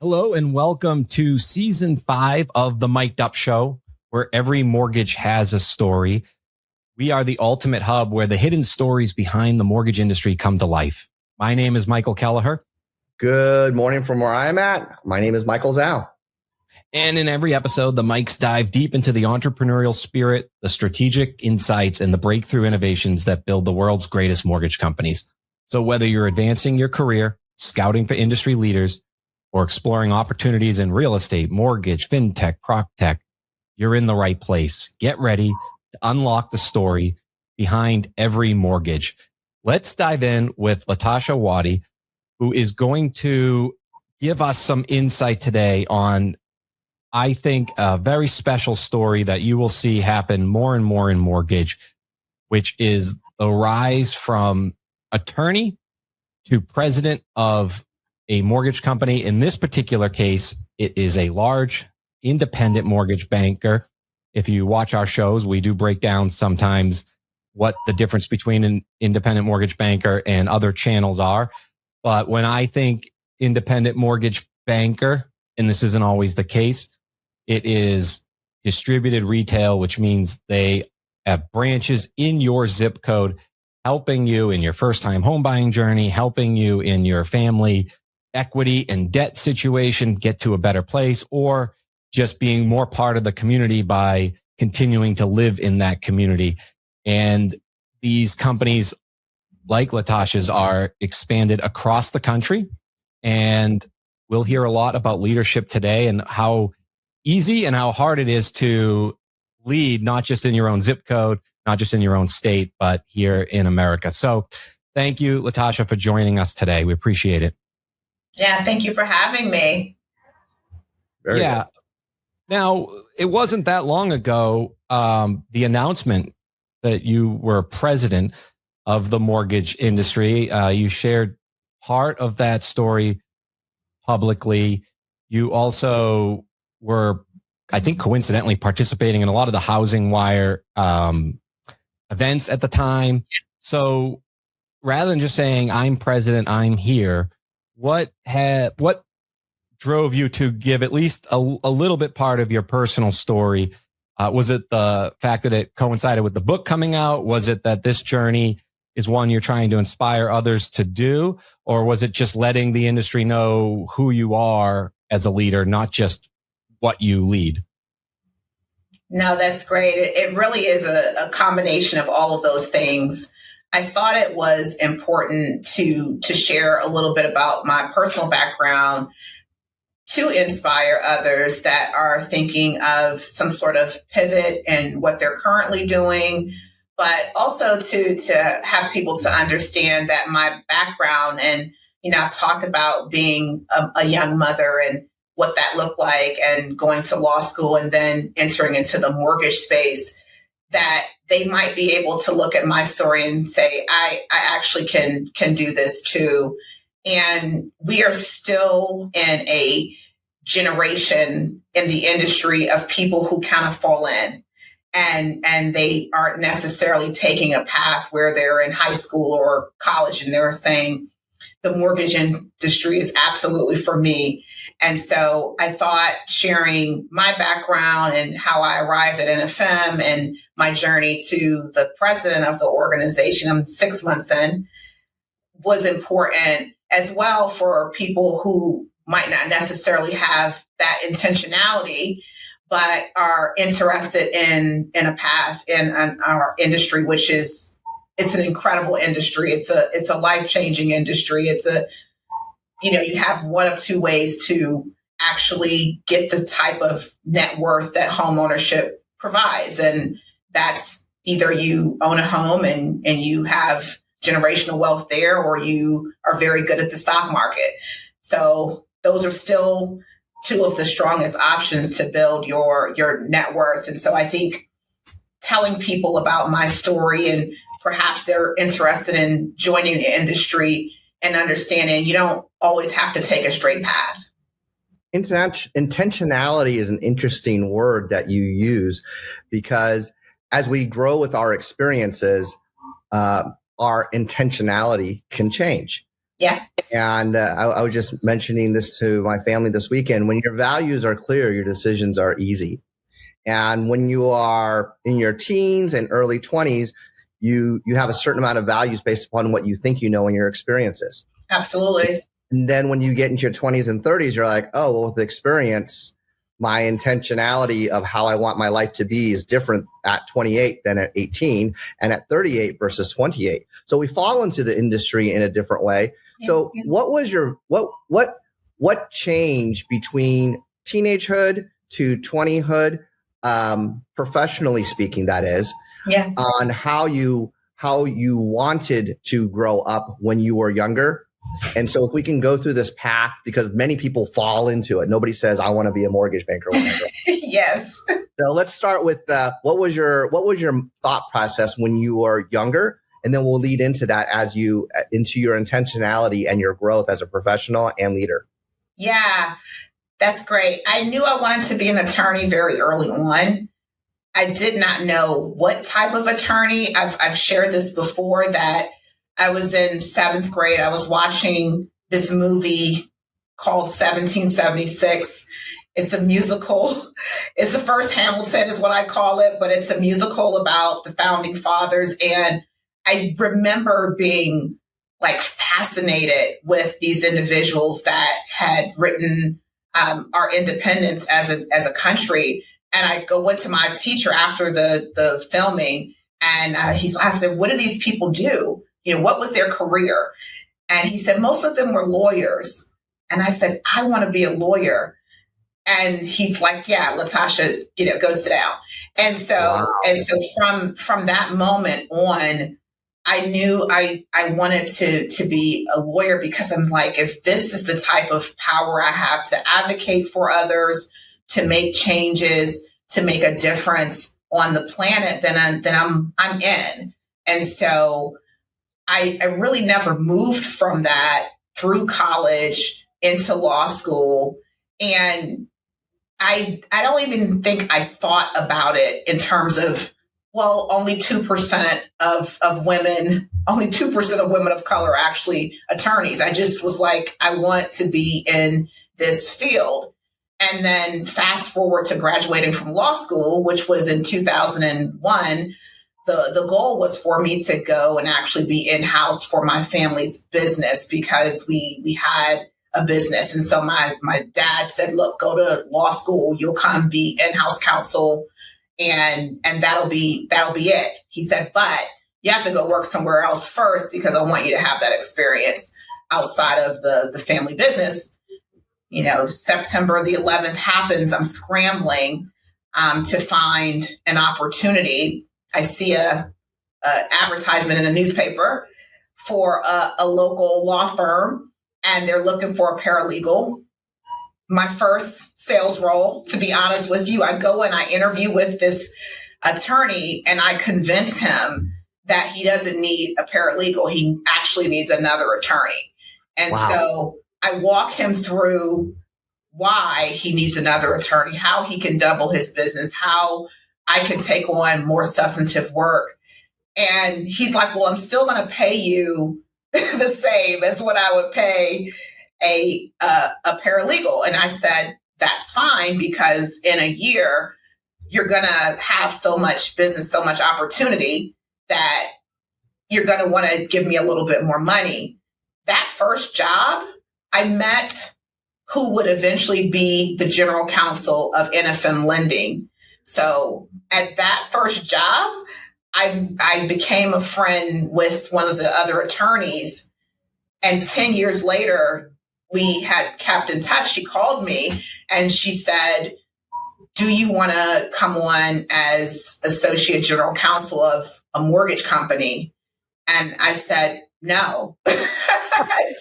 Hello and welcome to season 5 of the Mic'd Up Show, where every mortgage has a story. We are the ultimate hub where the hidden stories behind the mortgage industry come to life. My name is Michael Kelleher. Good morning from where I'm at. My name is Michael Zhao. And in every episode, the Mics dive deep into the entrepreneurial spirit, the strategic insights, and the breakthrough innovations that build the world's greatest mortgage companies. So whether you're advancing your career, scouting for industry leaders, or exploring opportunities in real estate, mortgage, fintech, proptech, you're in the right place. Get ready to unlock the story behind every mortgage. Let's dive in with LaTasha Waddy, who is going to give us some insight today on, I think, a very special story that you will see happen more and more in mortgage, which is the rise from attorney to president of a mortgage company. In this particular case, it is a large independent mortgage banker. If you watch our shows, we do break down sometimes what the difference between an independent mortgage banker and other channels are. But when I think independent mortgage banker, and this isn't always the case, it is distributed retail, which means they have branches in your zip code, helping you in your first time home buying journey, helping you in your family equity and debt situation get to a better place, or just being more part of the community by continuing to live in that community. And these companies like LaTasha's are expanded across the country. And we'll hear a lot about leadership today and how easy and how hard it is to lead, not just in your own zip code, not just in your own state, but here in America. So thank you, LaTasha, for joining us today. We appreciate it. Yeah, thank you for having me. Very good. Now, it wasn't that long ago, the announcement that you were president of the mortgage industry. You shared part of that story publicly. You also were, I think, coincidentally participating in a lot of the Housing Wire events at the time. So rather than just saying, I'm president, I'm here, what drove you to give at least a little bit part of your personal story? Was it the fact that it coincided with the book coming out? Was it that this journey is one you're trying to inspire others to do? Or was it just letting the industry know who you are as a leader, not just what you lead? No, that's great. It really is a combination of all of those things. I thought it was important to share a little bit about my personal background to inspire others that are thinking of some sort of pivot in what they're currently doing, but also to have people to understand that my background and, I've talked about being a young mother and what that looked like and going to law school and then entering into the mortgage space, that they might be able to look at my story and say, I actually can do this too. And we are still in a generation in the industry of people who kind of fall in and they aren't necessarily taking a path where they're in high school or college and they're saying the mortgage industry is absolutely for me. And so I thought sharing my background and how I arrived at NFM and my journey to the president of the organization, I'm 6 months in, was important as well for people who might not necessarily have that intentionality, but are interested in a path in our industry, which is, it's an incredible industry. It's a life-changing industry. You have one of two ways to actually get the type of net worth that home ownership provides. And that's either you own a home and you have generational wealth there, or you are very good at the stock market. So those are still two of the strongest options to build your net worth. And so I think telling people about my story, and perhaps they're interested in joining the industry and understanding you don't always have to take a straight path. Intentionality is an interesting word that you use, because as we grow with our experiences, our intentionality can change. Yeah. And I was just mentioning this to my family this weekend. When your values are clear, your decisions are easy. And when you are in your teens and early 20s, you have a certain amount of values based upon what you think you know and your experiences. Absolutely. And then when you get into your 20s and 30s, you're like, oh, well, with experience, my intentionality of how I want my life to be is different at 28 than at 18 and at 38 versus 28. So we fall into the industry in a different way. So what was your, what changed between teenagehood to 20hood, professionally speaking, that is, on how you wanted to grow up when you were younger? And so if we can go through this path, because many people fall into it. Nobody says, I want to be a mortgage banker. Yes. So let's start with what was your thought process when you were younger? And then we'll lead into that into your intentionality and your growth as a professional and leader. Yeah, that's great. I knew I wanted to be an attorney very early on. I did not know what type of attorney. I've shared this before that I was in 7th grade. I was watching this movie called 1776. It's a musical. It's the first Hamilton is what I call it, but it's a musical about the founding fathers. And I remember being like fascinated with these individuals that had written our independence as a country. And I went to my teacher after the filming, and I said, what do these people do? You know, what was their career? And he said, most of them were lawyers. And I said, I want to be a lawyer. And he's like, yeah, LaTasha, go sit down. And so, from that moment on, I knew I wanted to be a lawyer, because I'm like, if this is the type of power I have to advocate for others, to make changes, to make a difference on the planet, then I'm in. And so I really never moved from that through college into law school. And I don't even think I thought about it in terms of, well, only 2% of women, only 2% of women of color are actually attorneys. I just was like, I want to be in this field. And then fast forward to graduating from law school, which was in 2001, the goal was for me to go and actually be in-house for my family's business, because we had a business. And so my dad said, look, go to law school, you'll come be in-house counsel, and that'll be it. He said, but you have to go work somewhere else first, because I want you to have that experience outside of the family business. September the 11th happens. I'm scrambling to find an opportunity. I see a advertisement in a newspaper for a local law firm, and they're looking for a paralegal. My first sales role, to be honest with you, I go and I interview with this attorney, and I convince him that he doesn't need a paralegal. He actually needs another attorney. And so I walk him through why he needs another attorney, how he can double his business, how I can take on more substantive work. And he's like, well, I'm still going to pay you the same as what I would pay a paralegal. And I said, that's fine, because in a year, you're going to have so much business, so much opportunity that you're going to want to give me a little bit more money. That first job, I met who would eventually be the general counsel of NFM Lending. So at that first job, I became a friend with one of the other attorneys. And 10 years later, we had kept in touch. She called me and she said, do you want to come on as associate general counsel of a mortgage company? And I said, no. I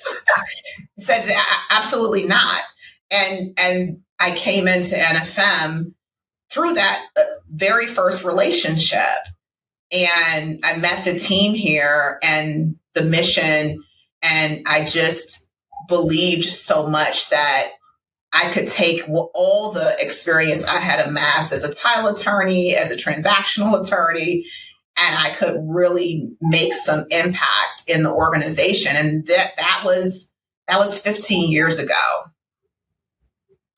said, absolutely not. And I came into NFM through that very first relationship. And I met the team here and the mission. And I just believed so much that I could take all the experience I had amassed as a title attorney, as a transactional attorney, and I could really make some impact in the organization. And that was 15 years ago.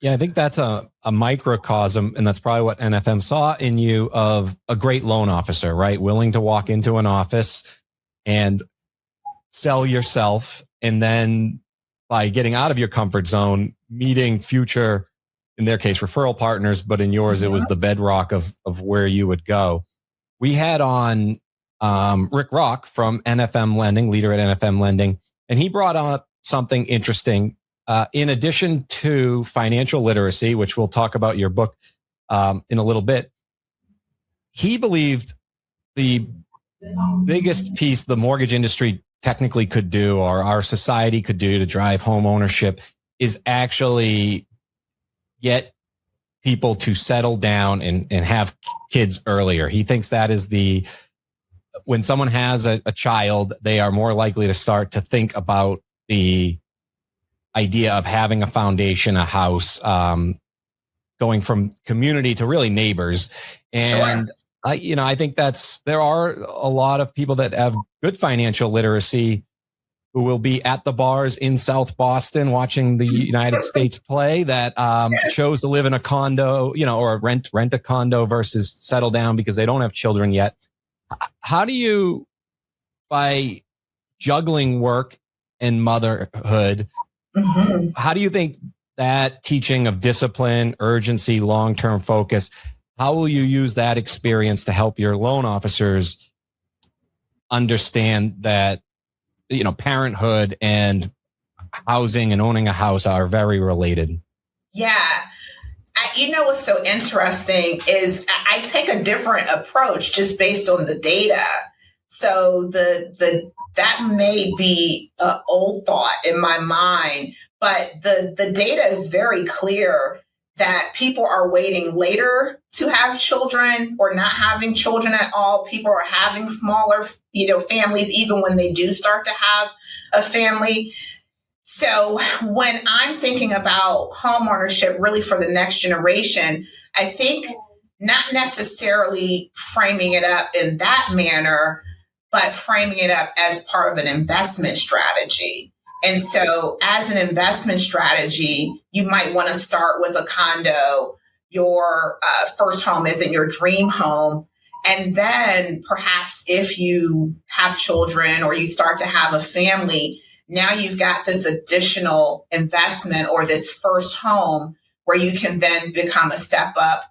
Yeah, I think that's a microcosm, and that's probably what NFM saw in you, of a great loan officer, right? Willing to walk into an office and sell yourself, and then by getting out of your comfort zone, meeting future, in their case, referral partners, but in yours, it was the bedrock of where you would go. We had on Rick Rock from NFM Lending, leader at NFM Lending, and he brought up something interesting. In addition to financial literacy, which we'll talk about your book in a little bit, he believed the biggest piece the mortgage industry technically could do, or our society could do, to drive home ownership is actually get people to settle down and have kids earlier. He thinks that is when someone has a child, they are more likely to start to think about the idea of having a foundation, a house, going from community to really neighbors. And sure. I think there are a lot of people that have good financial literacy who will be at the bars in South Boston watching the United States play that chose to live in a condo, or rent a condo versus settle down because they don't have children yet. How do you, by juggling work and motherhood, how do you think that teaching of discipline, urgency, long-term focus, how will you use that experience to help your loan officers understand that, parenthood and housing and owning a house are very related? Yeah. What's so interesting is I take a different approach just based on the data. So that may be an old thought in my mind, but the data is very clear that people are waiting later to have children or not having children at all. People are having smaller, families, even when they do start to have a family. So when I'm thinking about homeownership really for the next generation, I think not necessarily framing it up in that manner, but framing it up as part of an investment strategy. And so as an investment strategy, you might want to start with a condo. Your first home isn't your dream home. And then perhaps if you have children or you start to have a family, now you've got this additional investment or this first home where you can then become a step up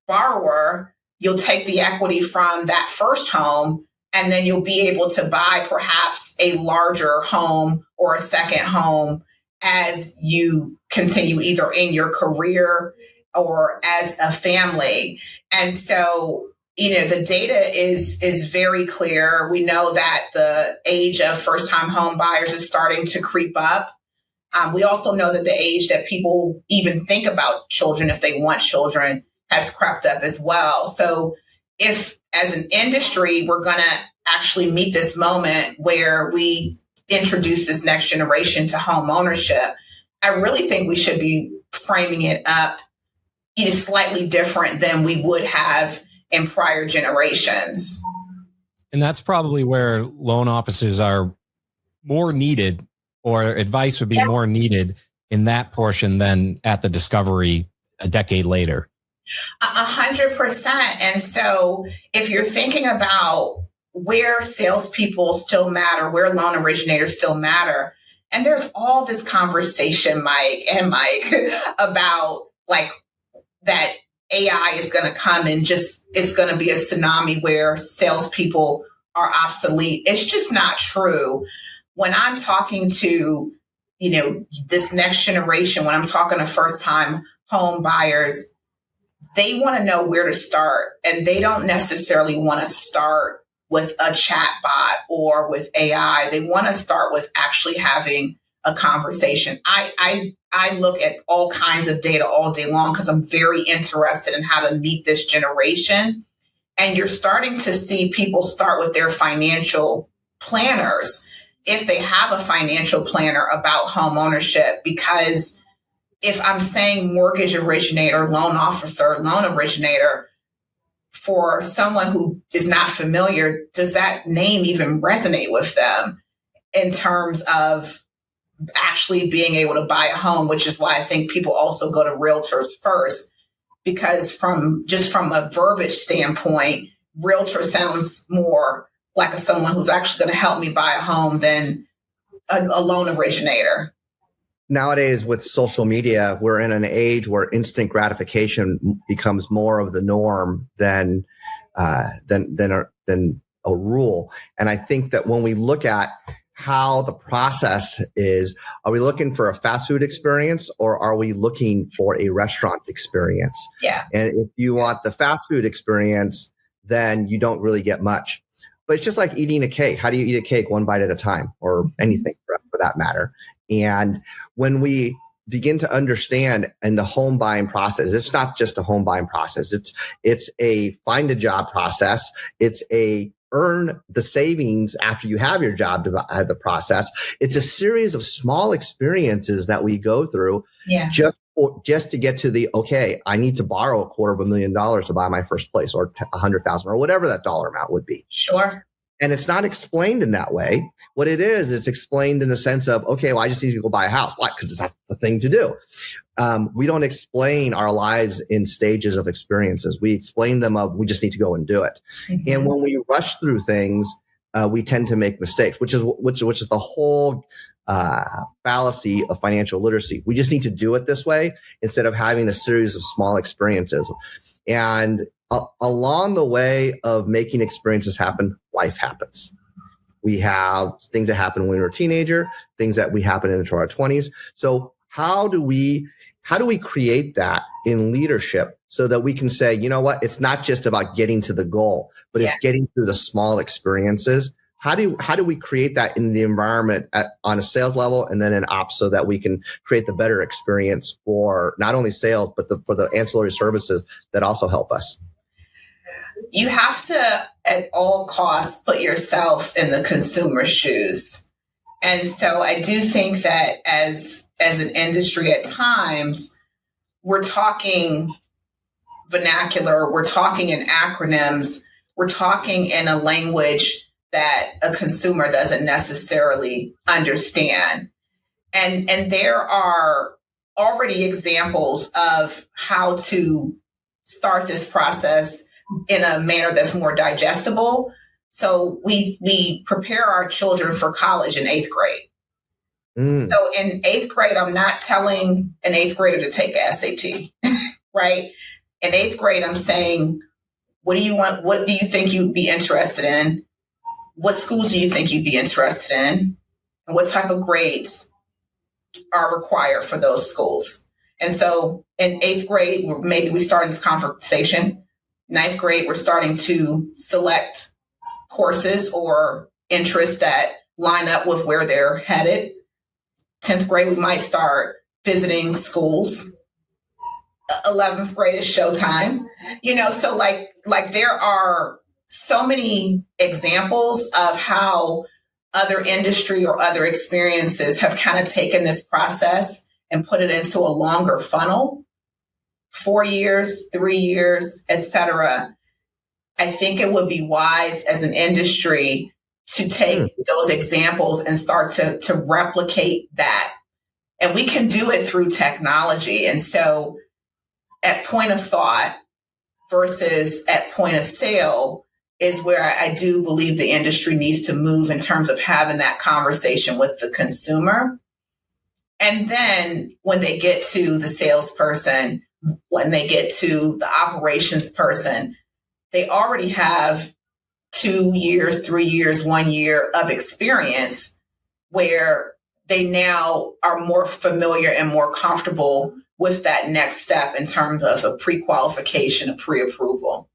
borrower. You'll take the equity from that first home, and then you'll be able to buy perhaps a larger home or a second home as you continue either in your career or as a family. And so, the data is very clear. We know that the age of first-time home buyers is starting to creep up. We also know that the age that people even think about children, if they want children, has crept up as well. So if, as an industry, we're going to actually meet this moment where we introduce this next generation to home ownership, I really think we should be framing it up slightly different than we would have in prior generations. And that's probably where loan officers are more needed, or advice would be more needed in that portion than at the discovery a decade later. 100%. And so if you're thinking about where salespeople still matter, where loan originators still matter, and there's all this conversation, Mike, about that AI is going to come and it's going to be a tsunami where salespeople are obsolete. It's just not true. When I'm talking to, this next generation, when I'm talking to first-time home buyers, they want to know where to start, and they don't necessarily want to start with a chat bot or with AI. They want to start with actually having a conversation. I look at all kinds of data all day long because I'm very interested in how to meet this generation. And you're starting to see people start with their financial planners, if they have a financial planner about home ownership, because if I'm saying mortgage originator, loan officer, loan originator, for someone who is not familiar, does that name even resonate with them in terms of actually being able to buy a home, which is why I think people also go to realtors first, because from a verbiage standpoint, realtor sounds more like someone who's actually going to help me buy a home than a loan originator. Nowadays, with social media, we're in an age where instant gratification becomes more of the norm than a rule. And I think that when we look at how the process is, are we looking for a fast food experience or are we looking for a restaurant experience? Yeah. And if you want the fast food experience, then you don't really get much. But it's just like eating a cake. How do you eat a cake one bite at a time, or anything for that matter? And when we begin to understand in the home buying process, it's not just a home buying process. It's a find a job process. It's a earn the savings after you have your job to the process. It's a series of small experiences that we go through just to get to the, okay, I need to borrow $250,000 to buy my first place, or 100,000 or whatever that dollar amount would be. Sure. And it's not explained in that way. What it is, it's explained in the sense of, okay, well, I just need to go buy a house. Why? Because that's the thing to do. We don't explain our lives in stages of experiences. We explain them of, we just need to go and do it. Mm-hmm. And when we rush through things, we tend to make mistakes, which is the whole fallacy of financial literacy. We just need to do it this way instead of having a series of small experiences. And along the way of making experiences happen, life happens. We have things that happen when we're a teenager, things that we happen into our 20s. So how do we create that in leadership so that we can say, you know what, it's not just about getting to the goal, but it's getting through the small experiences. How do we create that in the environment on a sales level and then in ops, so that we can create the better experience for not only sales, but for the ancillary services that also help us? You have to, at all costs, put yourself in the consumer's shoes. And so I do think that as an industry, at times, we're talking vernacular, we're talking in acronyms, we're talking in a language that a consumer doesn't necessarily understand. And there are already examples of how to start this process in a manner that's more digestible. So we prepare our children for college in 8th grade. So in 8th grade, I'm not telling an 8th grader to take a SAT, right? In 8th grade, I'm saying, what do you want? What do you think you'd be interested in? What schools do you think you'd be interested in? And what type of grades are required for those schools? And so in 8th grade, maybe we start this conversation. 9th grade, we're starting to select courses or interests that line up with where they're headed. 10th grade, we might start visiting schools. 11th grade is showtime. So like there are so many examples of how other industry or other experiences have kind of taken this process and put it into a longer funnel, 4 years, 3 years, etc. I think it would be wise as an industry to take those examples and start to replicate that. And we can do it through technology. And so at point of thought versus at point of sale is where I do believe the industry needs to move in terms of having that conversation with the consumer. And then when they get to the salesperson, when they get to the operations person, they already have 2 years, 3 years, 1 year of experience where they now are more familiar and more comfortable with that next step in terms of a pre-qualification, a pre-approval.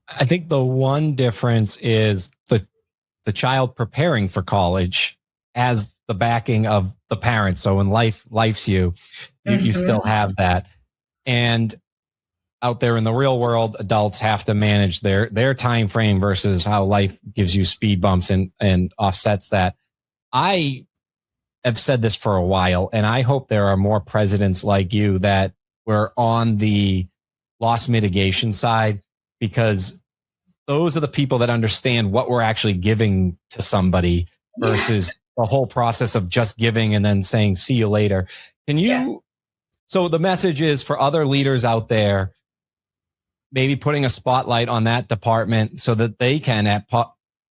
I think the one difference is the child preparing for college as the backing of the parents. So when life's you still have that. And out there in the real world, adults have to manage their time frame versus how life gives you speed bumps and offsets that. I have said this for a while, and I hope there are more presidents like you that were on the loss mitigation side because those are the people that understand what we're actually giving to somebody versus the whole process of just giving and then saying, see you later. Can you, so the message is for other leaders out there, maybe putting a spotlight on that department so that they can, at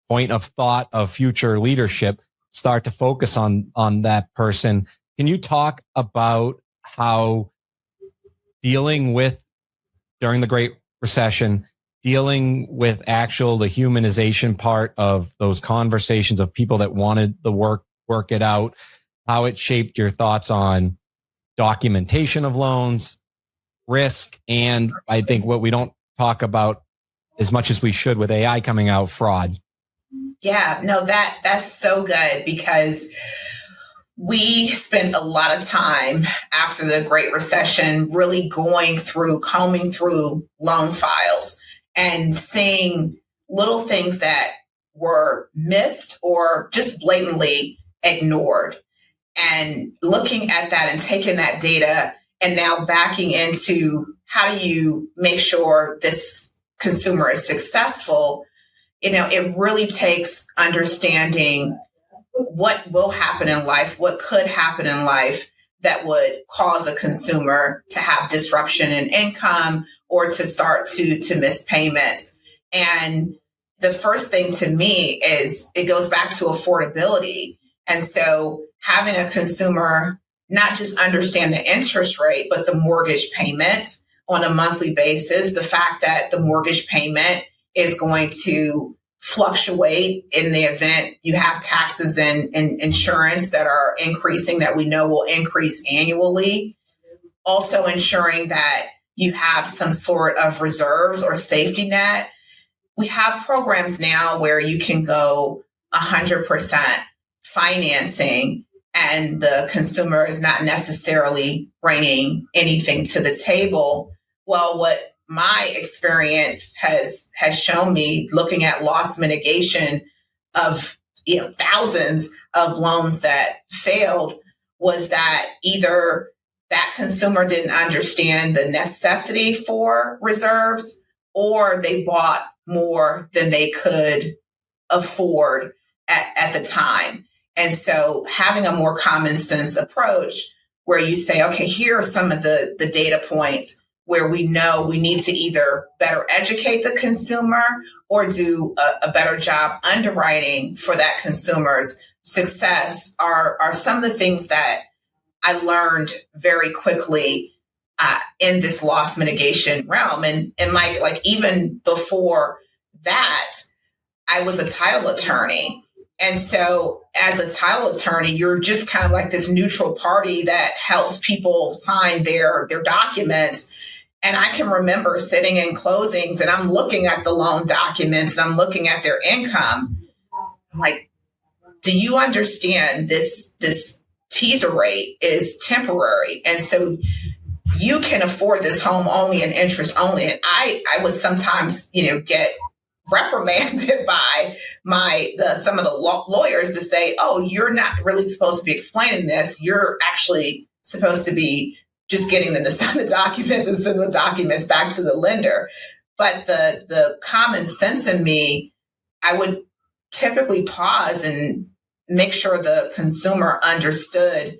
point of thought of future leadership, start to focus on that person. Can you talk about how dealing with, during the Great Recession, dealing with the humanization part of those conversations of people that wanted the work it out, how it shaped your thoughts on documentation of loans, risk, and I think what we don't talk about as much as we should with AI coming out, fraud. Yeah, no, that's so good, because we spent a lot of time after the Great Recession really combing through loan files and seeing little things that were missed or just blatantly ignored, and looking at that and taking that data and now backing into how do you make sure this consumer is successful. It really takes understanding what will happen in life, what could happen in life that would cause a consumer to have disruption in income or to start to miss payments. And the first thing to me is it goes back to affordability. And so having a consumer not just understand the interest rate, but the mortgage payment on a monthly basis, the fact that the mortgage payment is going to fluctuate in the event you have taxes and insurance that are increasing, that we know will increase annually. Also ensuring that you have some sort of reserves or safety net. We have programs now where you can go 100% financing and the consumer is not necessarily bringing anything to the table. Well, what my experience has shown me, looking at loss mitigation of thousands of loans that failed, was that either that consumer didn't understand the necessity for reserves, or they bought more than they could afford at the time. And so having a more common sense approach where you say, okay, here are some of the data points where we know we need to either better educate the consumer or do a better job underwriting for that consumer's success, are some of the things that I learned very quickly in this loss mitigation realm. And Mike, like even before that, I was a title attorney. And so as a title attorney, you're just kind of like this neutral party that helps people sign their documents. And I can remember sitting in closings and I'm looking at the loan documents and I'm looking at their income. I'm like, do you understand this teaser rate is temporary? And so you can afford this home only and interest only. And I would sometimes, get reprimanded by some of the lawyers to say, oh, you're not really supposed to be explaining this. You're actually supposed to be just getting them to sign the documents and send the documents back to the lender. But the common sense in me, I would typically pause and make sure the consumer understood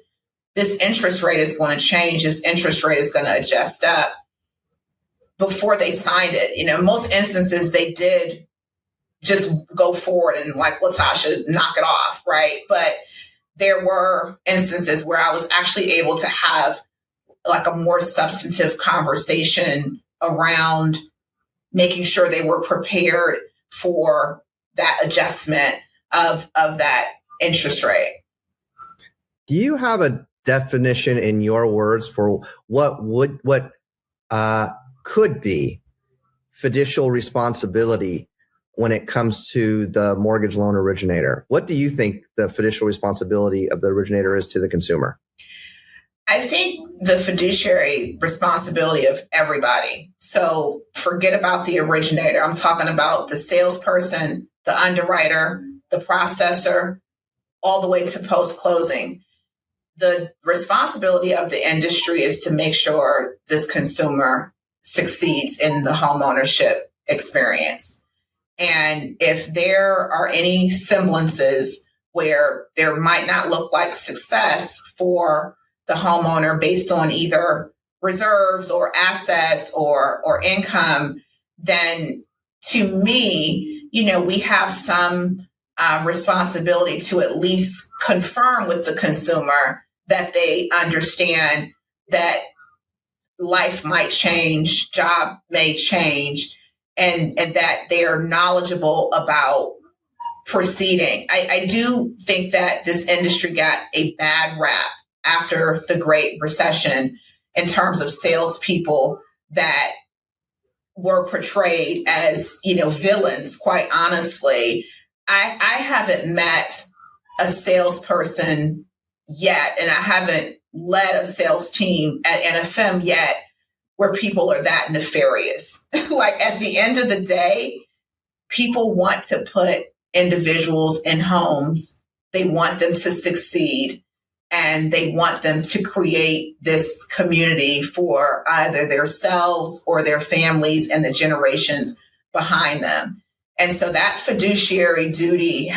this interest rate is going to change, this interest rate is going to adjust up before they signed it. Most instances they did just go forward and, like LaTasha, knock it off, right? But there were instances where I was actually able to have like a more substantive conversation around making sure they were prepared for that adjustment of that interest rate. Do you have a definition in your words for what could be fiducial responsibility when it comes to the mortgage loan originator? What do you think the fiducial responsibility of the originator is to the consumer? I think the fiduciary responsibility of everybody. So forget about the originator. I'm talking about the salesperson, the underwriter, the processor, all the way to post-closing. The responsibility of the industry is to make sure this consumer succeeds in the home ownership experience. And if there are any semblances where there might not look like success for the homeowner based on either reserves or assets or income, then to me, we have some responsibility to at least confirm with the consumer that they understand that life might change, job may change, and that they are knowledgeable about proceeding. I do think that this industry got a bad rap after the Great Recession in terms of salespeople that were portrayed as, villains. Quite honestly, I haven't met a salesperson yet, and I haven't led a sales team at NFM yet where people are that nefarious. Like, at the end of the day, people want to put individuals in homes. They want them to succeed, and they want them to create this community for either themselves or their families and the generations behind them. And so that fiduciary duty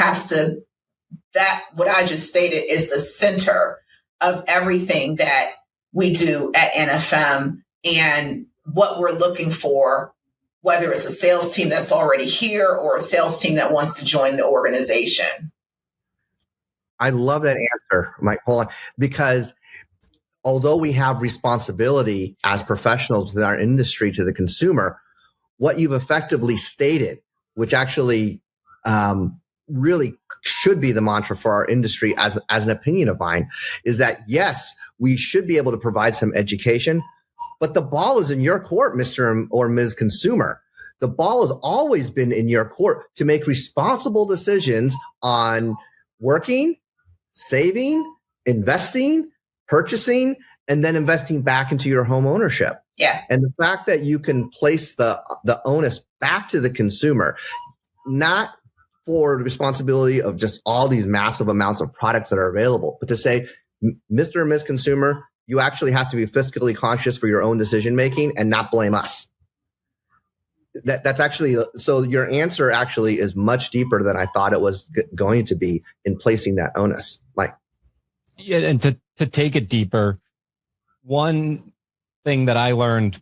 what I just stated is the center of everything that we do at NFM and what we're looking for, whether it's a sales team that's already here or a sales team that wants to join the organization. I love that answer, Mike. Hold on, because although we have responsibility as professionals within our industry to the consumer, what you've effectively stated, which actually really should be the mantra for our industry as an opinion of mine, is that yes, we should be able to provide some education, but the ball is in your court, Mr. or Ms. Consumer. The ball has always been in your court to make responsible decisions on working, saving, investing, purchasing, and then investing back into your home ownership. Yeah. And the fact that you can place the onus back to the consumer, not for the responsibility of just all these massive amounts of products that are available, but to say, Mr. and Ms. Consumer, you actually have to be fiscally conscious for your own decision making and not blame us. That's actually, so your answer actually is much deeper than I thought it was going to be in placing that onus. Like, yeah, and to take it deeper, one thing that I learned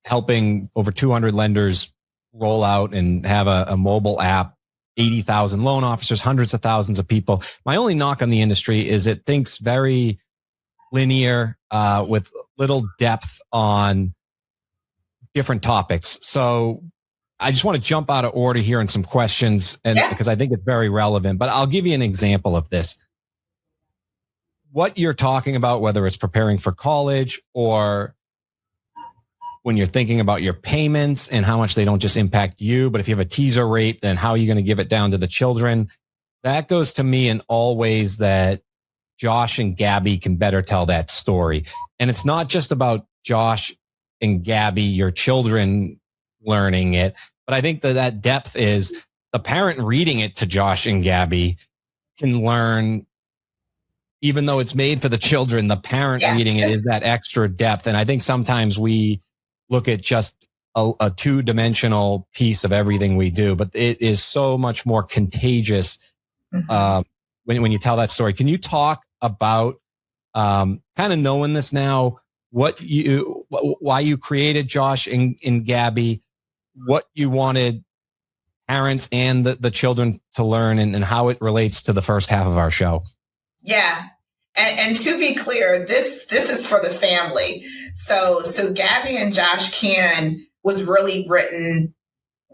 helping over 200 lenders roll out and have a mobile app, 80,000 loan officers, hundreds of thousands of people. My only knock on the industry is it thinks very linear, with little depth on different topics. So I just want to jump out of order here in some questions, and because I think it's very relevant, but I'll give you an example of this. What you're talking about, whether it's preparing for college or when you're thinking about your payments and how much they don't just impact you, but if you have a teaser rate, then how are you going to give it down to the children? That goes to me in all ways that Josh and Gabby can better tell that story. And it's not just about Josh and Gabby, your children learning it, but I think that depth is the parent reading it to Josh and Gabby can learn, even though it's made for the children, the parent reading it is that extra depth. And I think sometimes we look at just a two-dimensional piece of everything we do, but it is so much more contagious when you tell that story. Can you talk about kind of knowing this now, why you created Josh and Gabby, what you wanted parents and the children to learn, and how it relates to the first half of our show? Yeah. And to be clear, this is for the family. So Gabby and Josh Can was really written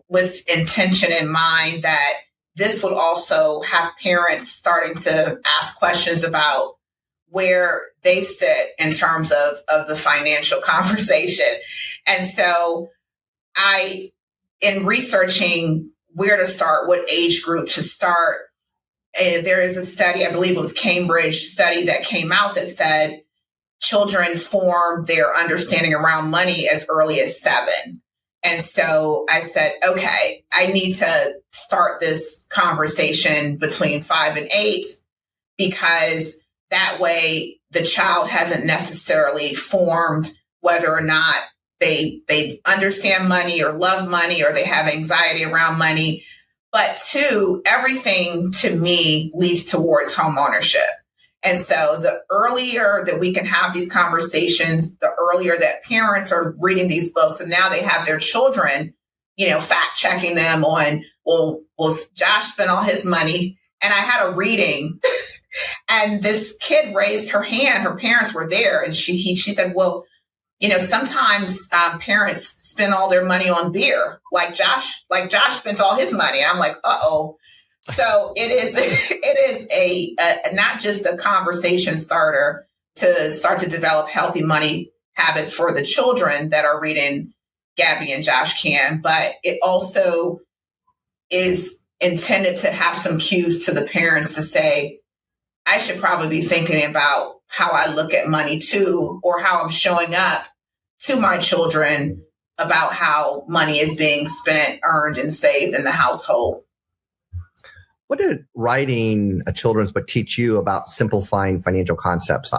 with intention in mind that this would also have parents starting to ask questions about where they sit in terms of the financial conversation. And so in researching where to start, what age group to start, there is a study, I believe it was Cambridge study, that came out that said children form their understanding around money as early as 7. And so I said, okay, I need to start this conversation between 5 and 8, because that way the child hasn't necessarily formed whether or not they understand money or love money or they have anxiety around money. But two, everything to me leads towards home ownership. And so the earlier that we can have these conversations, the earlier that parents are reading these books, and now they have their children, fact checking them on, well, Josh spent all his money. And I had a reading and this kid raised her hand. Her parents were there. And she said, well, sometimes parents spend all their money on beer, like Josh spent all his money. And I'm like, uh-oh. So it is a not just a conversation starter to start to develop healthy money habits for the children that are reading Gabby and Josh Can, but it also is intended to have some cues to the parents to say, I should probably be thinking about how I look at money too, or how I'm showing up to my children about how money is being spent, earned, and saved in the household. What did writing a children's book teach you about simplifying financial concepts?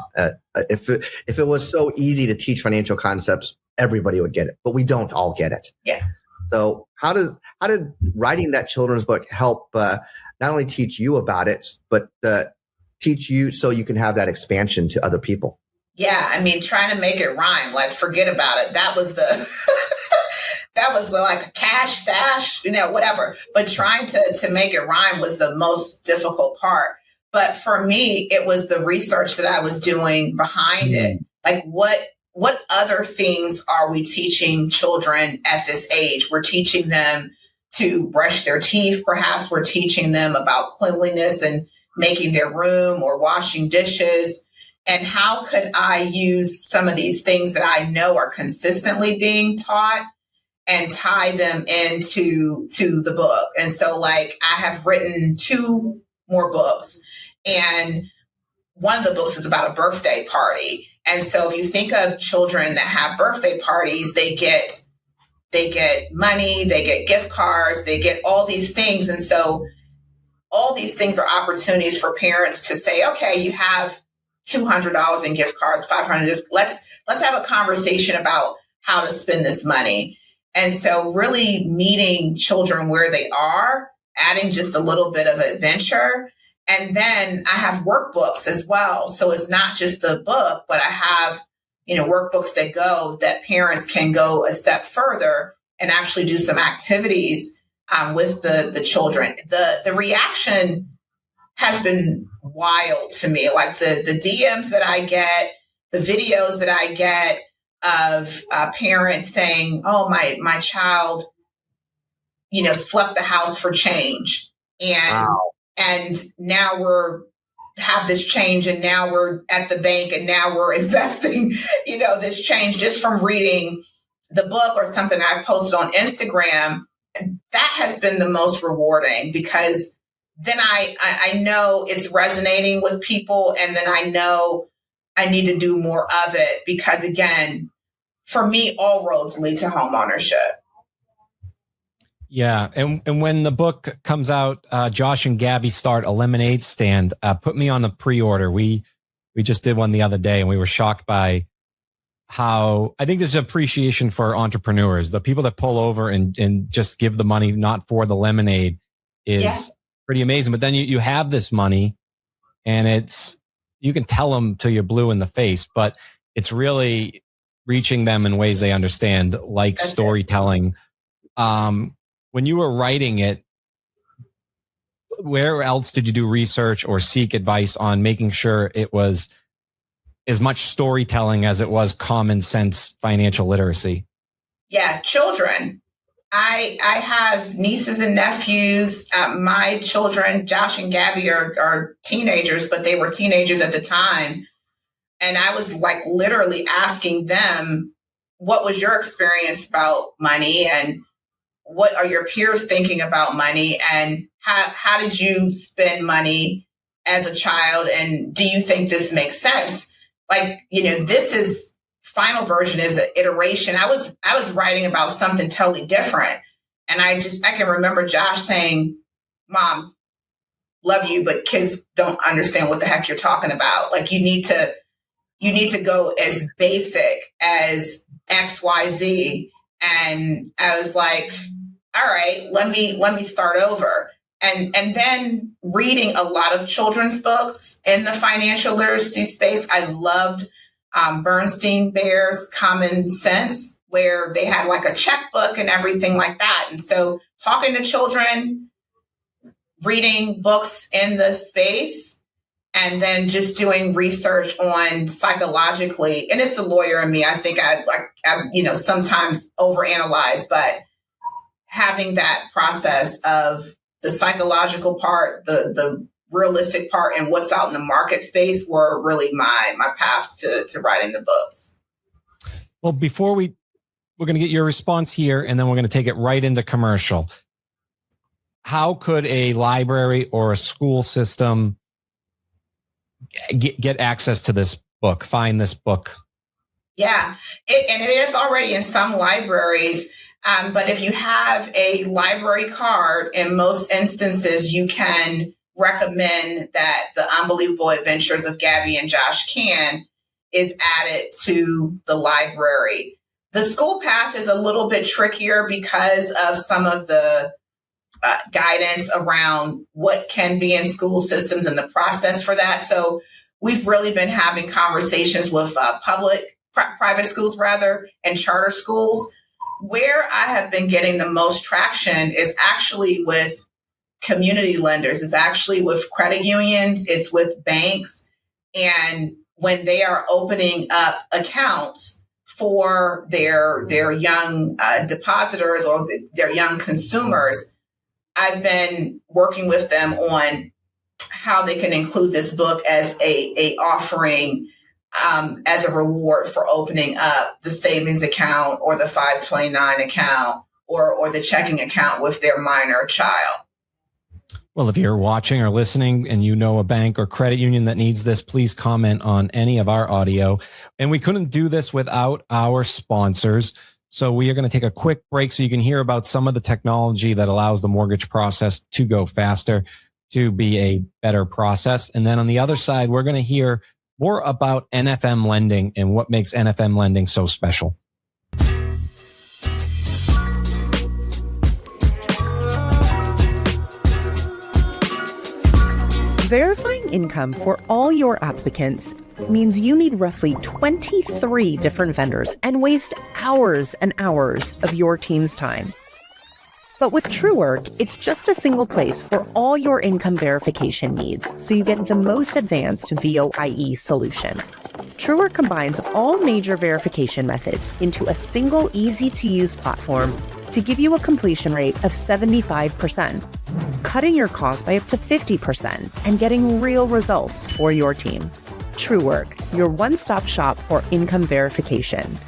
If it was so easy to teach financial concepts, everybody would get it, but we don't all get it. Yeah. So how did writing that children's book help not only teach you about it, but teach you so you can have that expansion to other people? Yeah, I mean, trying to make it rhyme, like forget about it. That was that was like a cash stash, whatever. But trying to make it rhyme was the most difficult part. But for me, it was the research that I was doing behind it. Like what other things are we teaching children at this age? We're teaching them to brush their teeth. Perhaps we're teaching them about cleanliness and making their room or washing dishes. And how could I use some of these things that I know are consistently being taught and tie them into the book? And so I have written 2 more books, and one of the books is about a birthday party. And so if you think of children that have birthday parties, they get money, they get gift cards, they get all these things. And so all these things are opportunities for parents to say, okay, you have $200 in gift cards, $500. Let's have a conversation about how to spend this money. And so really meeting children where they are, adding just a little bit of adventure. And then I have workbooks as well. So it's not just the book, but I have, workbooks that parents can go a step further and actually do some activities with the children. The reaction has been wild to me. Like the DMs that I get, the videos that I get of parents saying, oh, my child, swept the house for change. And, wow. And now have this change, and now we're at the bank, and now we're investing, this change just from reading the book or something I posted on Instagram. That has been the most rewarding, because then I know it's resonating with people, and then I know I need to do more of it, because again, for me, all roads lead to home ownership. Yeah. And when the book comes out, Josh and Gabby start a lemonade stand. Put me on a pre-order. We just did one the other day, and we were shocked by how I think there's an appreciation for entrepreneurs. The people that pull over and just give the money, not for the lemonade, is pretty amazing. But then you have this money, and you can tell them till you're blue in the face, but it's really reaching them in ways they understand, like That's storytelling. When you were writing it, where else did you do research or seek advice on making sure it was as much storytelling as it was common sense financial literacy? Yeah, children. I have nieces and nephews. My children, Josh and Gabby, are teenagers, but they were teenagers at the time. And I was literally asking them, what was your experience about money? And what are your peers thinking about money? And how did you spend money as a child? And do you think this makes sense? This is final version is an iteration. I was writing about something totally different. And I can remember Josh saying, Mom, love you, but kids don't understand what the heck you're talking about. You need to you need to go as basic as XYZ. And I was like, all right, let me start over. And then reading a lot of children's books in the financial literacy space. I loved Bernstein Bear's Common Sense, where they had like a checkbook and everything like that. And so talking to children, reading books in the space, and then just doing research on psychologically. And it's the lawyer in me. I think I sometimes overanalyze, but having that process of the psychological part, the realistic part, and what's out in the market space were really my paths to writing the books. Well, before we're going to get your response here, and then we're going to take it right into commercial. How could a library or a school system get access to this book, find this book? Yeah, and it is already in some libraries. But if you have a library card, in most instances, you can recommend that The Unbelievable Adventures of Gabby and Josh Can is added to the library. The school path is a little bit trickier because of some of the guidance around what can be in school systems and the process for that. So we've really been having conversations with private schools and charter schools. Where I have been getting the most traction is actually with community lenders. It's actually with credit unions. It's with banks. And when they are opening up accounts for their young depositors or their young consumers, I've been working with them on how they can include this book as a offering as a reward for opening up the savings account or the 529 account or the checking account with their minor child. Well, if you're watching or listening and you know a bank or credit union that needs this, please comment on any of our audio. And we couldn't do this without our sponsors. So we are going to take a quick break so you can hear about some of the technology that allows the mortgage process to go faster, to be a better process. And then on the other side, we're going to hear more about NFM lending and what makes NFM lending so special. Verifying income for all your applicants means you need roughly 23 different vendors and waste hours and hours of your team's time. But with TrueWork, it's just a single place for all your income verification needs, so you get the most advanced VOIE solution. TrueWork combines all major verification methods into a single, easy-to-use platform to give you a completion rate of 75%, cutting your costs by up to 50% and getting real results for your team. TrueWork, your one-stop shop for income verification.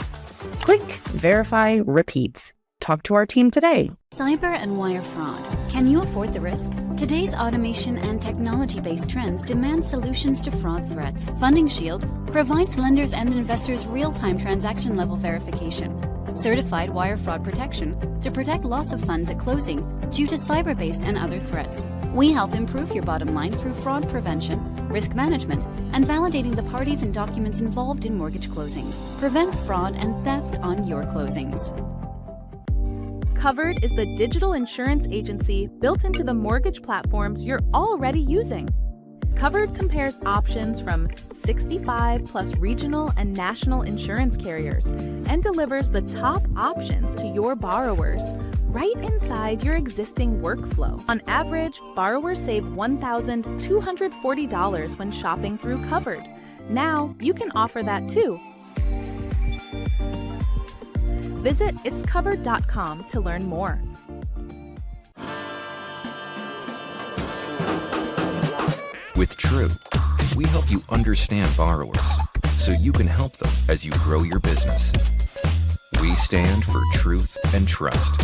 Click, verify, repeat. Talk to our team today. Cyber and wire fraud. Can you afford the risk? Today's automation and technology-based trends demand solutions to fraud threats. Funding Shield provides lenders and investors real-time transaction-level verification, certified wire fraud protection to protect loss of funds at closing due to cyber-based and other threats. We help improve your bottom line through fraud prevention, risk management, and validating the parties and documents involved in mortgage closings. Prevent fraud and theft on your closings. Covered is the digital insurance agency built into the mortgage platforms you're already using. Covered compares options from 65 plus regional and national insurance carriers and delivers the top options to your borrowers right inside your existing workflow. On average, borrowers save $1,240 when shopping through Covered. Now you can offer that too. Visit itscovered.com to learn more. With True, we help you understand borrowers so you can help them as you grow your business. We stand for truth and trust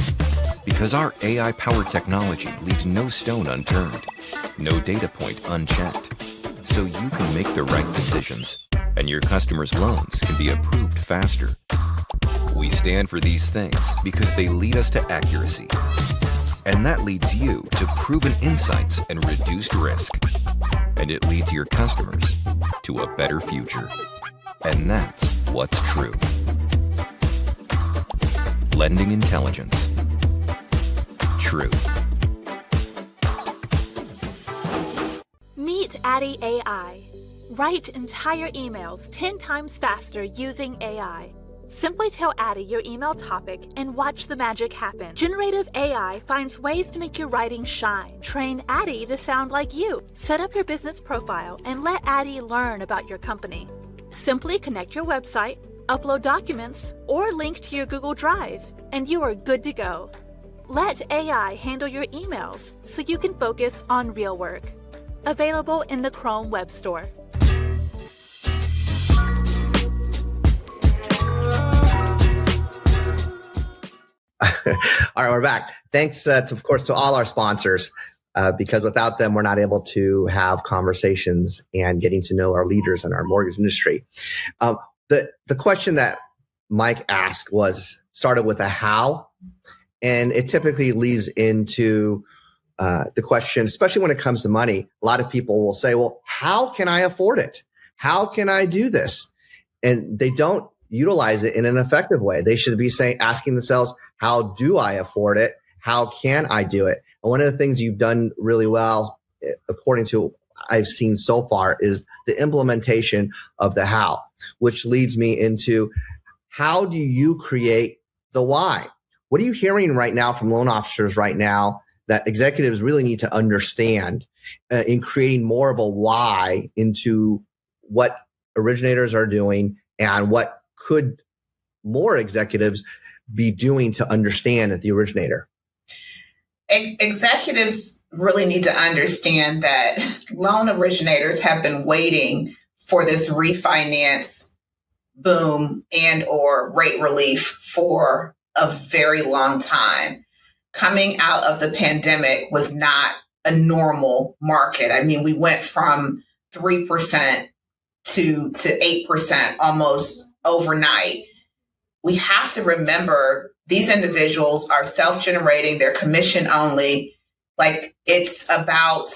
because our AI-powered technology leaves no stone unturned, no data point unchecked, so you can make the right decisions and your customers' loans can be approved faster. We stand for these things because they lead us to accuracy. And that leads you to proven insights and reduced risk. And it leads your customers to a better future. And that's what's true. Lending intelligence. True. Meet Addy AI. Write entire emails 10 times faster using AI. Simply tell Addy your email topic and watch the magic happen. Generative AI finds ways to make your writing shine. Train Addy to sound like you. Set up your business profile and let Addy learn about your company. Simply connect your website, upload documents, or link to your Google Drive, and you are good to go. Let AI handle your emails so you can focus on real work. Available in the Chrome Web Store. All right, we're back. Thanks, of course, to all our sponsors, because without them, we're not able to have conversations and getting to know our leaders in our mortgage industry. The question that Mike asked started with a how, and it typically leads into the question, especially when it comes to money. A lot of people will say, well, how can I afford it? How can I do this? And they don't utilize it in an effective way. They should be asking themselves, how do I afford it? How can I do it? And one of the things you've done really well, according to I've seen so far, is the implementation of the how, which leads me into how do you create the why? What are you hearing right now from loan officers right now that executives really need to understand in creating more of a why into what originators are doing and what could more executives be doing to understand at the originator? Executives really need to understand that loan originators have been waiting for this refinance boom and or rate relief for a very long time. Coming out of the pandemic was not a normal market. I mean, we went from 3% to 8% almost overnight. We have to remember these individuals are self-generating, they're commission only. Like, it's about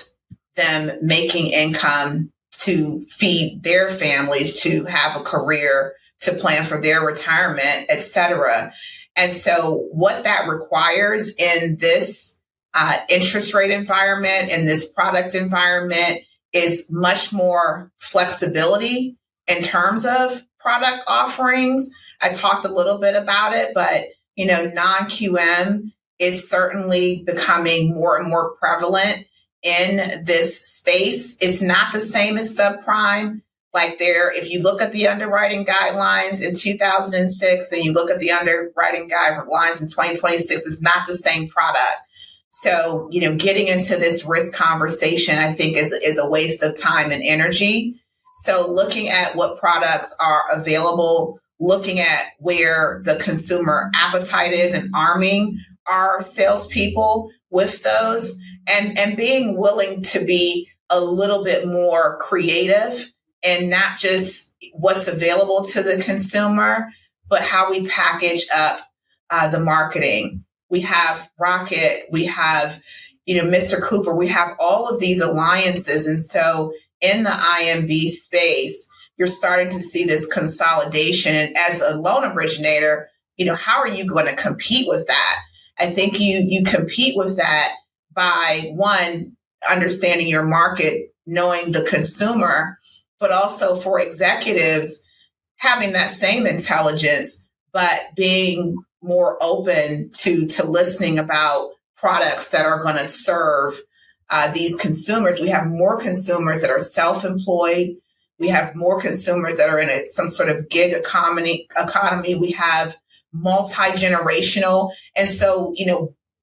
them making income to feed their families, to have a career, to plan for their retirement, et cetera. And so what that requires in this interest rate environment, in this product environment, is much more flexibility in terms of product offerings. I talked a little bit about it, but non-QM is certainly becoming more and more prevalent in this space. It's not the same as subprime. If you look at the underwriting guidelines in 2006 and you look at the underwriting guidelines in 2026, it's not the same product. So, getting into this risk conversation, I think is a waste of time and energy. So looking at what products are available, looking at where the consumer appetite is and arming our salespeople with those, and being willing to be a little bit more creative and not just what's available to the consumer, but how we package up the marketing. We have Rocket, we have, Mr. Cooper, we have all of these alliances. And so in the IMB space, you're starting to see this consolidation. And as a loan originator, how are you going to compete with that? I think you compete with that by, one, understanding your market, knowing the consumer, but also for executives, having that same intelligence, but being more open to listening about products that are going to serve these consumers. We have more consumers that are self-employed. We have more consumers that are in some sort of gig economy. We have multi-generational. And so,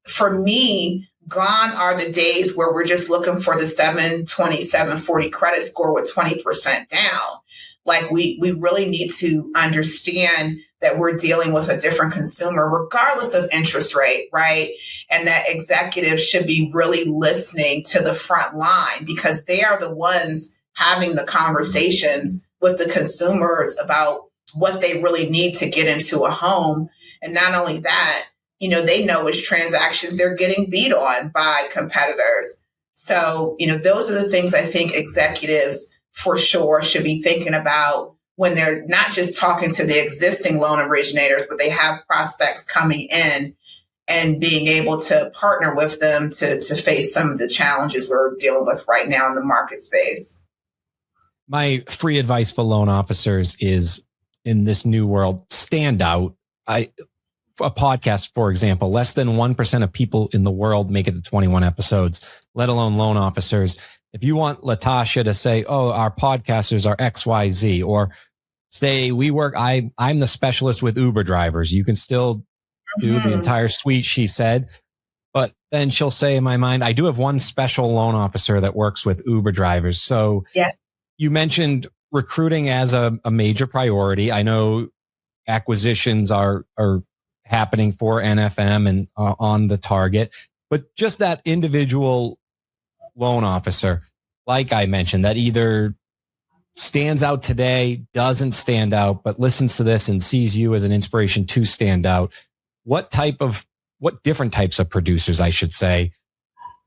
for me, gone are the days where we're just looking for the 720, 740 credit score with 20% down. We really need to understand that we're dealing with a different consumer, regardless of interest rate, right? And that executives should be really listening to the front line, because they are the ones having the conversations with the consumers about what they really need to get into a home. And not only that, they know which transactions they're getting beat on by competitors. So, those are the things I think executives for sure should be thinking about when they're not just talking to the existing loan originators, but they have prospects coming in, and being able to partner with them to face some of the challenges we're dealing with right now in the market space. My free advice for loan officers is, in this new world, stand out. A podcast, for example, less than 1% of people in the world make it to 21 episodes, let alone loan officers. If you want LaTasha to say, oh, our podcasters are XYZ, or say I'm the specialist with Uber drivers, you can still do the entire suite, she said. But then she'll say, in my mind, I do have one special loan officer that works with Uber drivers. So yeah. You mentioned recruiting as a major priority. I know acquisitions are happening for NFM and on the target, but just that individual loan officer, like I mentioned, that either stands out today, doesn't stand out, but listens to this and sees you as an inspiration to stand out. What different types of producers, I should say,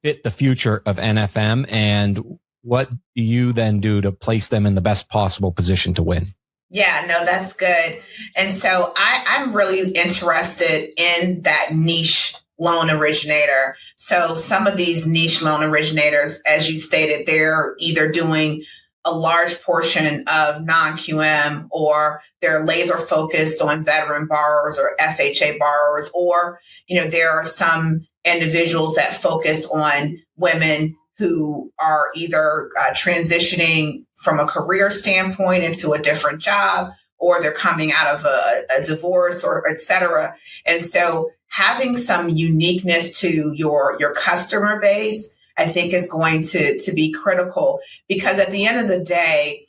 fit the future of NFM, and what do you then do to place them in the best possible position to win? Yeah, no, that's good. And so I'm really interested in that niche loan originator. So some of these niche loan originators, as you stated, they're either doing a large portion of non-QM, or they're laser focused on veteran borrowers or FHA borrowers, or, there are some individuals that focus on women who are either transitioning from a career standpoint into a different job, or they're coming out of a divorce, or et cetera. And so having some uniqueness to your customer base, I think, is going to be critical, because at the end of the day,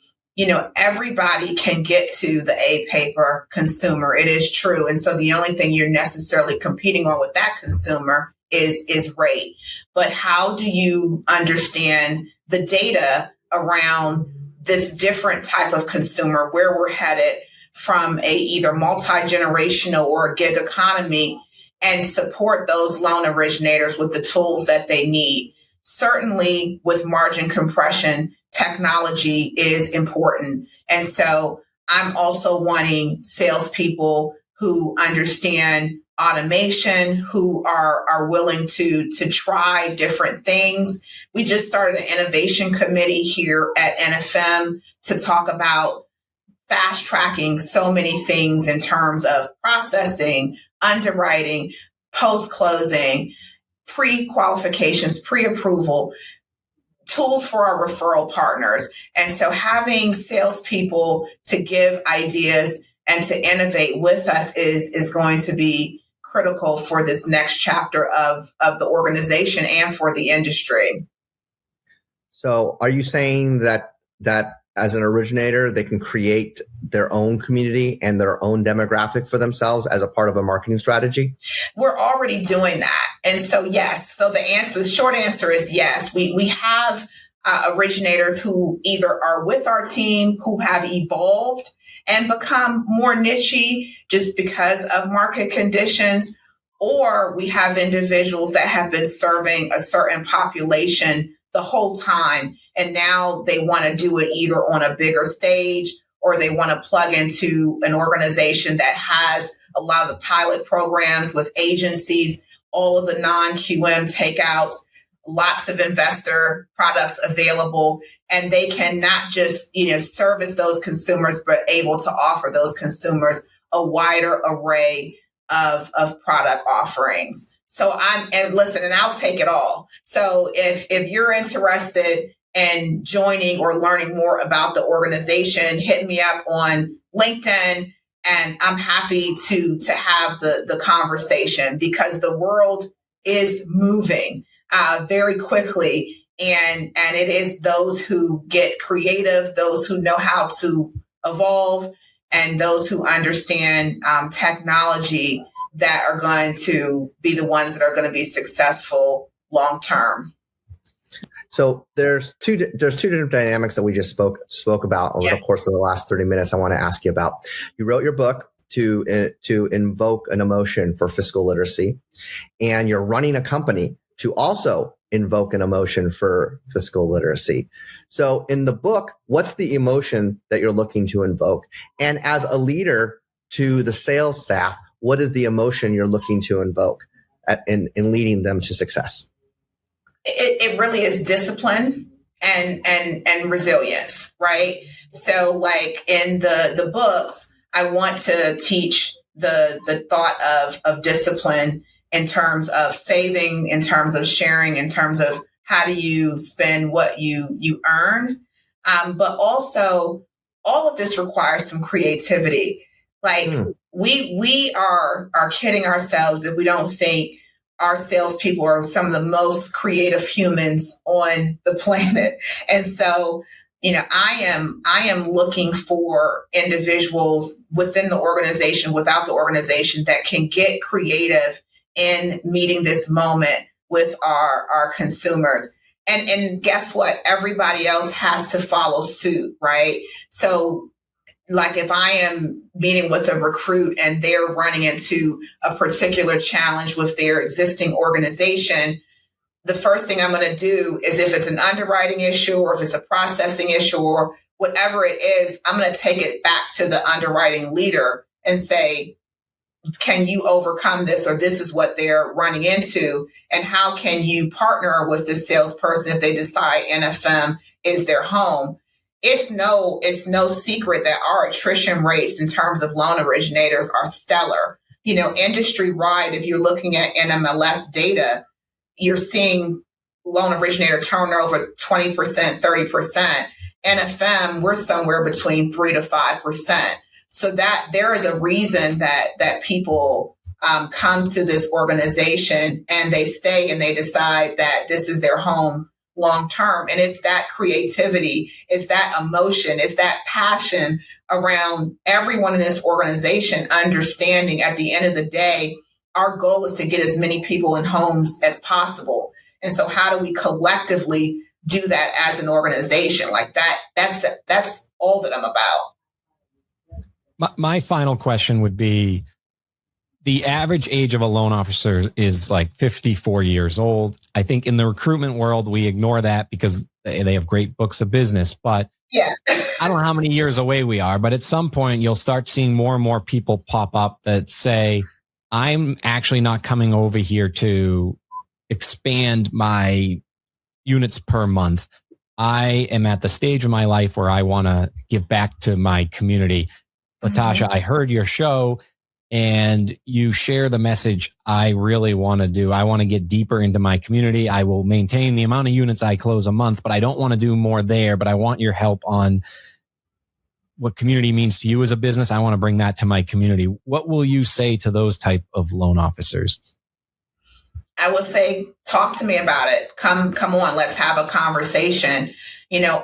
everybody can get to the A-paper consumer. It is true. And so the only thing you're necessarily competing on with that consumer is rate. But how do you understand the data around this different type of consumer, where we're headed from a either multi-generational or a gig economy, and support those loan originators with the tools that they need? Certainly with margin compression, technology is important. And so I'm also wanting salespeople who understand automation, who are willing to try different things. We just started an innovation committee here at NFM to talk about fast tracking so many things in terms of processing, underwriting, post-closing, pre-qualifications, pre-approval, tools for our referral partners. And so having salespeople to give ideas and to innovate with us is going to be critical for this next chapter of the organization and for the industry. So are you saying that as an originator, they can create their own community and their own demographic for themselves as a part of a marketing strategy? We're already doing that. And so, yes. So the short answer is yes. We have originators who either are with our team, who have evolved and become more niche-y just because of market conditions, or we have individuals that have been serving a certain population the whole time, and now they want to do it either on a bigger stage, or they want to plug into an organization that has a lot of the pilot programs with agencies, all of the non-QM takeouts, lots of investor products available, and they can not just, service those consumers, but able to offer those consumers a wider array of product offerings. So I'll take it all. So if you're interested in joining or learning more about the organization, hit me up on LinkedIn, and I'm happy to have the conversation, because the world is moving very quickly. And it is those who get creative, those who know how to evolve, and those who understand technology that are going to be the ones that are going to be successful long term. So there's two different dynamics that we just spoke about over the course of the last 30 minutes. I want to ask you about. You wrote your book to invoke an emotion for fiscal literacy, and you're running a company to also invoke an emotion for fiscal literacy. So in the book, what's the emotion that you're looking to invoke? And as a leader to the sales staff, what is the emotion you're looking to invoke in leading them to success? It really is discipline and resilience, right? So like in the books, I want to teach the thought of discipline in terms of saving, in terms of sharing, in terms of how do you spend what you earn. But also all of this requires some creativity. Like we are kidding ourselves if we don't think our salespeople are some of the most creative humans on the planet. And so, I am looking for individuals within the organization, without the organization, that can get creative in meeting this moment with our consumers. And guess what? Everybody else has to follow suit, right? So like if I am meeting with a recruit and they're running into a particular challenge with their existing organization, the first thing I'm going to do is, if it's an underwriting issue or if it's a processing issue or whatever it is, I'm going to take it back to the underwriting leader and say, can you overcome this? Or this is what they're running into. And how can you partner with the salesperson if they decide NFM is their home? It's no secret that our attrition rates in terms of loan originators are stellar. Industry-wide, if you're looking at NMLS data, you're seeing loan originator turnover 20%, 30%. NFM, we're somewhere between 3 to 5%. So that there is a reason that people come to this organization and they stay and they decide that this is their home long term. And it's that creativity, it's that emotion, it's that passion around everyone in this organization understanding at the end of the day, our goal is to get as many people in homes as possible. And so how do we collectively do that as an organization? Like that's all that I'm about. My final question would be, the average age of a loan officer is like 54 years old. I think in the recruitment world, we ignore that because they have great books of business. But yeah, I don't know how many years away we are, but at some point you'll start seeing more and more people pop up that say, I'm actually not coming over here to expand my units per month. I am at the stage of my life where I want to give back to my community. LaTasha, I heard your show and you share the message I really want to do. I want to get deeper into my community. I will maintain the amount of units I close a month, but I don't want to do more there. But I want your help on what community means to you as a business. I want to bring that to my community. What will you say to those type of loan officers? I would say, talk to me about it. Come on, let's have a conversation.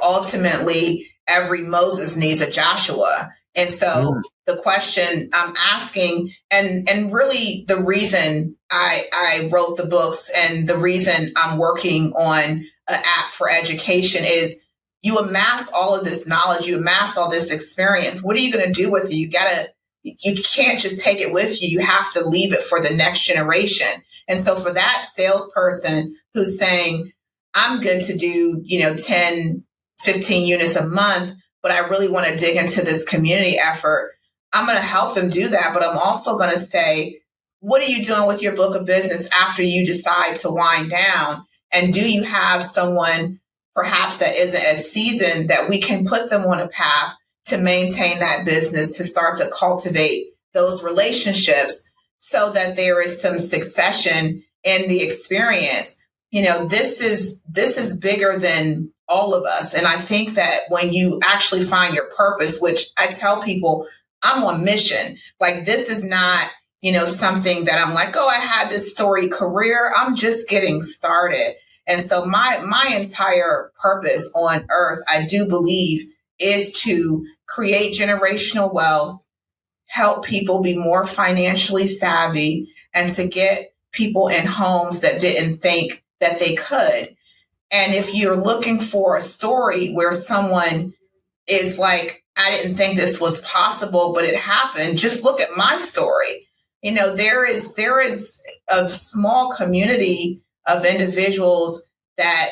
Ultimately, every Moses needs a Joshua. And so the question I'm asking, and really the reason I wrote the books and the reason I'm working on an app for education is, you amass all of this knowledge, you amass all this experience. What are you going to do with it? You can't just take it with you. You have to leave it for the next generation. And so for that salesperson who's saying, I'm good to do, 10, 15 units a month, but I really want to dig into this community effort, I'm going to help them do that. But I'm also going to say, what are you doing with your book of business after you decide to wind down? And do you have someone perhaps that isn't as seasoned that we can put them on a path to maintain that business, to start to cultivate those relationships so that there is some succession in the experience? This is bigger than all of us. And I think that when you actually find your purpose, which I tell people, I'm on mission. Like, this is not, something that I'm like, oh, I had this storied career. I'm just getting started. And so my entire purpose on earth, I do believe, is to create generational wealth, help people be more financially savvy, and to get people in homes that didn't think that they could. And if you're looking for a story where someone is like, I didn't think this was possible, but it happened, just look at my story. There is a small community of individuals that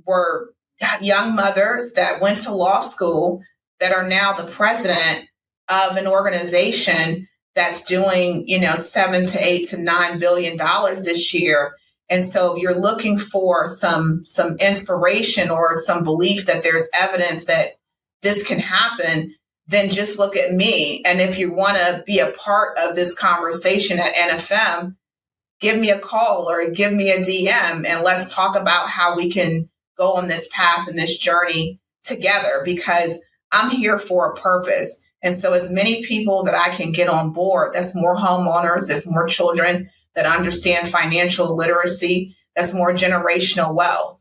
were young mothers that went to law school that are now the president of an organization that's doing, $7 to $8 to $9 billion this year. And so if you're looking for some inspiration or some belief that there's evidence that this can happen, then just look at me. And if you want to be a part of this conversation at NFM, give me a call or give me a DM and let's talk about how we can go on this path and this journey together, because I'm here for a purpose. And so as many people that I can get on board, that's more homeowners, that's more children that understand financial literacy, that's more generational wealth.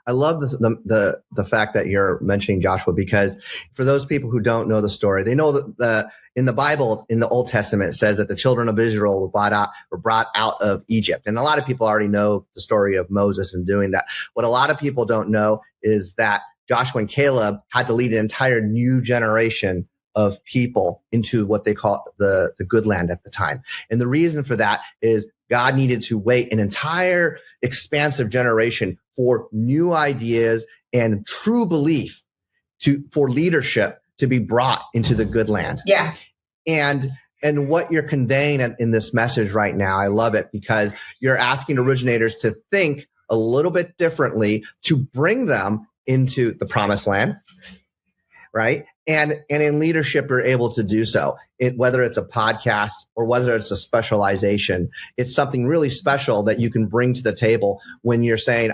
I love the fact that you're mentioning Joshua, because for those people who don't know the story, they know that in the Bible, in the Old Testament, it says that the children of Israel were brought out of Egypt. And a lot of people already know the story of Moses and doing that. What a lot of people don't know is that Joshua and Caleb had to lead an entire new generation of people into what they call the good land at the time. And the reason for that is God needed to wait an entire expansive generation for new ideas and true belief for leadership to be brought into the good land. Yeah. And what you're conveying in this message right now, I love it, because you're asking originators to think a little bit differently to bring them into the promised land, right? And in leadership, you're able to do so. Whether it's a podcast or whether it's a specialization, it's something really special that you can bring to the table when you're saying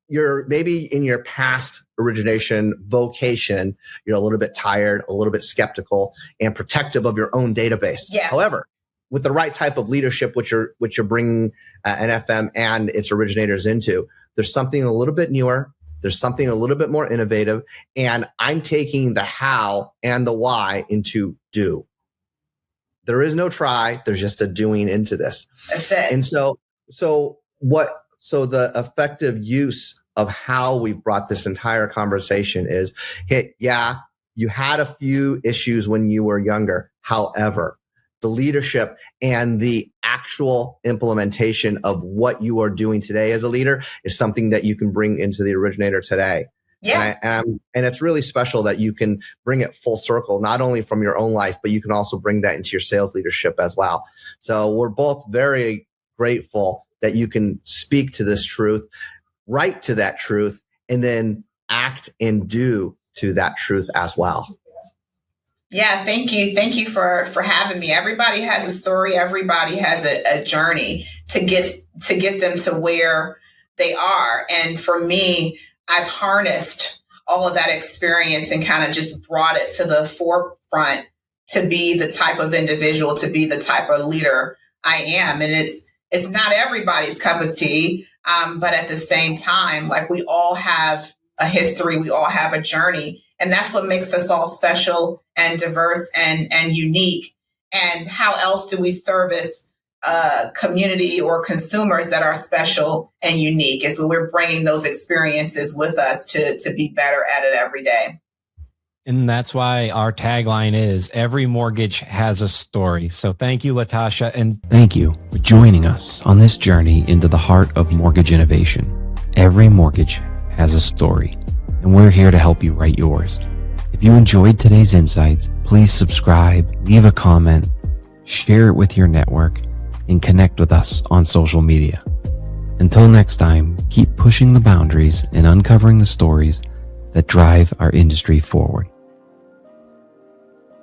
you're maybe in your past origination vocation, you're a little bit tired, a little bit skeptical, and protective of your own database. Yeah. However, with the right type of leadership, which you're bringing NFM and its originators into, there's something a little bit newer. There's something a little bit more innovative, and I'm taking the how and the why into do. There is no try. There's just a doing into this. That's it. And so the effective use of how we've brought this entire conversation is, you had a few issues when you were younger. However, the leadership and the actual implementation of what you are doing today as a leader is something that you can bring into the originator today. Yeah. And it's really special that you can bring it full circle, not only from your own life, but you can also bring that into your sales leadership as well. So we're both very grateful that you can speak to this truth, write to that truth, and then act and do to that truth as well. Yeah, thank you. Thank you for having me. Everybody has a story. Everybody has a journey to get them to where they are. And for me, I've harnessed all of that experience and kind of just brought it to the forefront to be the type of individual, to be the type of leader I am. And it's not everybody's cup of tea, but at the same time, like, we all have a history, we all have a journey. And that's what makes us all special and diverse and unique. And how else do we service community or consumers that are special and unique? Is when we're bringing those experiences with us to be better at it every day. And that's why our tagline is every mortgage has a story. So thank you, LaTasha. And thank you for joining us on this journey into the heart of mortgage innovation. Every mortgage has a story, and we're here to help you write yours. If you enjoyed today's insights, please subscribe, leave a comment, share it with your network, and connect with us on social media. Until next time, keep pushing the boundaries and uncovering the stories that drive our industry forward.